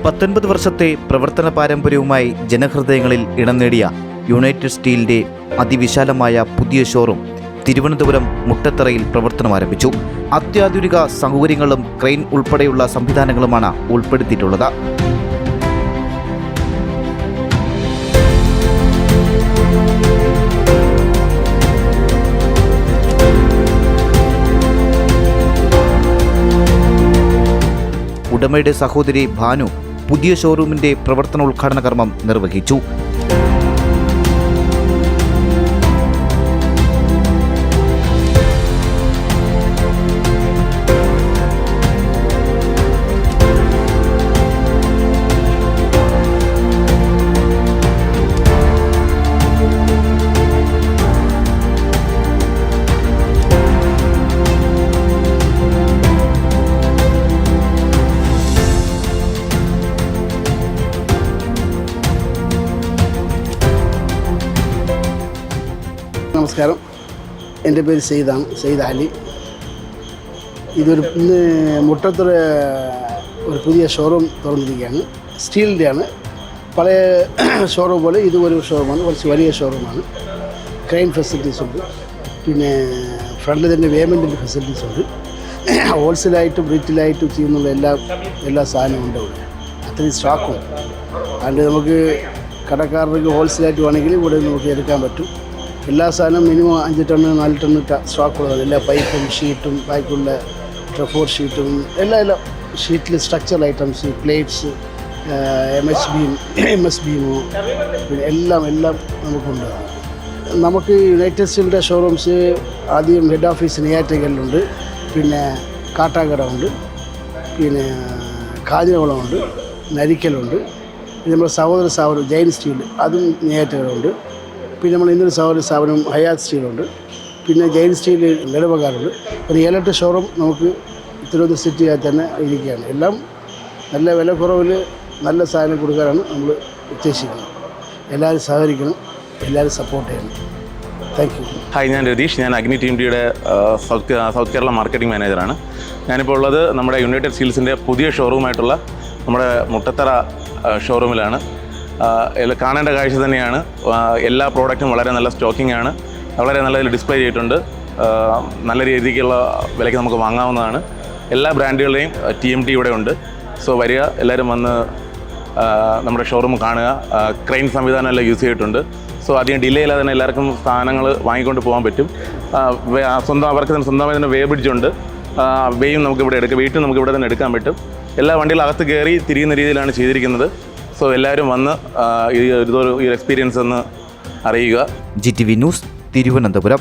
19 വർഷത്തെ പ്രവർത്തന പാരമ്പര്യവുമായി ജനഹൃദയങ്ങളിൽ ഇടം നേടിയ യുണൈറ്റഡ് സ്റ്റീലിൻ്റെ അതിവിശാലമായ പുതിയ ഷോറൂം തിരുവനന്തപുരം മുട്ടത്തറയിൽ പ്രവർത്തനം ആരംഭിച്ചു. അത്യാധുനിക സൗകര്യങ്ങളും ക്രെയിൻ ഉൾപ്പെടെയുള്ള സംവിധാനങ്ങളുമാണ് ഉൾപ്പെടുത്തിയിട്ടുള്ളത്. ഉടമയുടെ സഹോദരി ഭാനു പുതിയ ഷോറൂമിന്റെ പ്രവർത്തനോദ്ഘാടന കർമ്മം നിർവഹിച്ചു. നമസ്കാരം, എൻ്റെ പേര് സെയ്ദ് അലി. ഇതൊരു മുട്ടത്തറ ഒരു പുതിയ ഷോറൂം തുറന്നിരിക്കുകയാണ്. സ്റ്റീലിൻ്റെയാണ്. പഴയ ഷോറൂം പോലെ ഇത് ഒരു ഷോറൂമാണ്, കുറച്ച് വലിയ ഷോറൂമാണ്. ക്രെയിൻ ഫെസിലിറ്റീസ് ഉണ്ട്, പിന്നെ ഫ്രണ്ടിൽ തന്നെ പേയ്മെൻറ്റിൻ്റെ ഫെസിലിറ്റീസ് ഉണ്ട്. ഹോൾസെയിലായിട്ടും റീറ്റെയിലായിട്ടും ചെയ്യുന്നുള്ള എല്ലാ സാധനവും ഉണ്ട് ഇവിടെ. അത്രയും സ്റ്റോക്കുണ്ട്. അതുകൊണ്ട് നമുക്ക് കടക്കാർക്ക് ഹോൾസെയിലായിട്ട് വേണമെങ്കിൽ ഇവിടെ നമുക്ക് എടുക്കാൻ പറ്റും. എല്ലാ സാധനവും മിനിമം 5 ടണ്ണ് 4 ടണ്ണ് സ്റ്റോക്കുള്ളതാണ്. എല്ലാ പൈപ്പും ഷീറ്റും ബാക്കിയുള്ള ട്രഫോർ ഷീറ്റും എല്ലാ ഷീറ്റിൽ structural items, plates, M S ബീമോ പിന്നെ എല്ലാം നമുക്കുണ്ട്. നമുക്ക് യുണൈറ്റഡ് സ്റ്റീലിൻ്റെ ഷോറൂംസ് ആദ്യം ഹെഡ് ഓഫീസ് നെയ്യാറ്റിൻകരയിലുണ്ട്, പിന്നെ കാട്ടാക്കട ഉണ്ട്, പിന്നെ കാഞ്ഞിരകുളമുണ്ട്, നരിക്കലുണ്ട്. പിന്നെ നമ്മുടെ സഹോദര സ്ഥാപനം ജൈൻ സ്റ്റീൽ അതും നെയ്യാറ്റിൻകരയുണ്ട്. പിന്നെ നമ്മൾ ഇന്നൊരു സഹോദര സ്ഥാപനം ഹയാത്ത് സ്റ്റീലുണ്ട്, പിന്നെ ജൈൻ സ്റ്റീൽ നെടുമങ്ങാടുണ്ട്. ഒരു 7-8 ഷോറൂം നമുക്ക് തിരുവനന്തപുരം സിറ്റിയിൽ തന്നെ ഇരിക്കുകയാണ്. എല്ലാം നല്ല വില കുറവിൽ നല്ല സാധനം കൊടുക്കാനാണ് നമ്മൾ ഉദ്ദേശിക്കുന്നത്. എല്ലാവരും സഹകരിക്കണം, എല്ലാവരും സപ്പോർട്ട് ചെയ്യണം. Thank you. ഹായ്, ഞാൻ രതീഷ്. ഞാൻ അഗ്നി TMTയുടെ സൗത്ത് കേരള മാർക്കറ്റിംഗ് മാനേജറാണ്. ഞാനിപ്പോൾ ഉള്ളത് നമ്മുടെ യുണൈറ്റഡ് സ്റ്റീൽസിൻ്റെ പുതിയ ഷോറൂമായിട്ടുള്ള നമ്മുടെ മുട്ടത്തറ ഷോറൂമിലാണ്. കാണേണ്ട കാഴ്ച തന്നെയാണ്. എല്ലാ പ്രോഡക്റ്റും വളരെ നല്ല സ്റ്റോക്കിംഗ് ആണ്. വളരെ നല്ല ഡിസ്പ്ലേ ചെയ്തിട്ടുണ്ട്. നല്ല രീതിക്കുള്ള വിലയ്ക്ക് നമുക്ക് വാങ്ങാവുന്നതാണ്. എല്ലാ ബ്രാൻഡുകളുടെയും TMT ഇവിടെ ഉണ്ട്. സോ വരിക, എല്ലാവരും വന്ന് നമ്മുടെ ഷോറൂം കാണുക. ക്രെയിൻ സംവിധാനം എല്ലാം യൂസ് ചെയ്തിട്ടുണ്ട്. സോ അധികം ഡിലേ ഇല്ലാതെ തന്നെ എല്ലാവർക്കും സാധനങ്ങൾ വാങ്ങിക്കൊണ്ട് പോകാൻ പറ്റും. അവർക്ക് സ്വന്തമായി തന്നെ വേ ബ്രിഡ്ജുണ്ട്. വേയും നമുക്കിവിടെ എടുക്കാം, വെയിറ്റും നമുക്കിവിടെ തന്നെ എടുക്കാൻ പറ്റും. എല്ലാ വണ്ടികളും അകത്ത് കയറി തിരിയുന്ന രീതിയിലാണ് ചെയ്തിരിക്കുന്നത്. സോ എല്ലാവരും വന്ന് ഈ എക്സ്പീരിയൻസ് ഒന്ന് അറിയുക. GTV news, Thiruvananthapuram.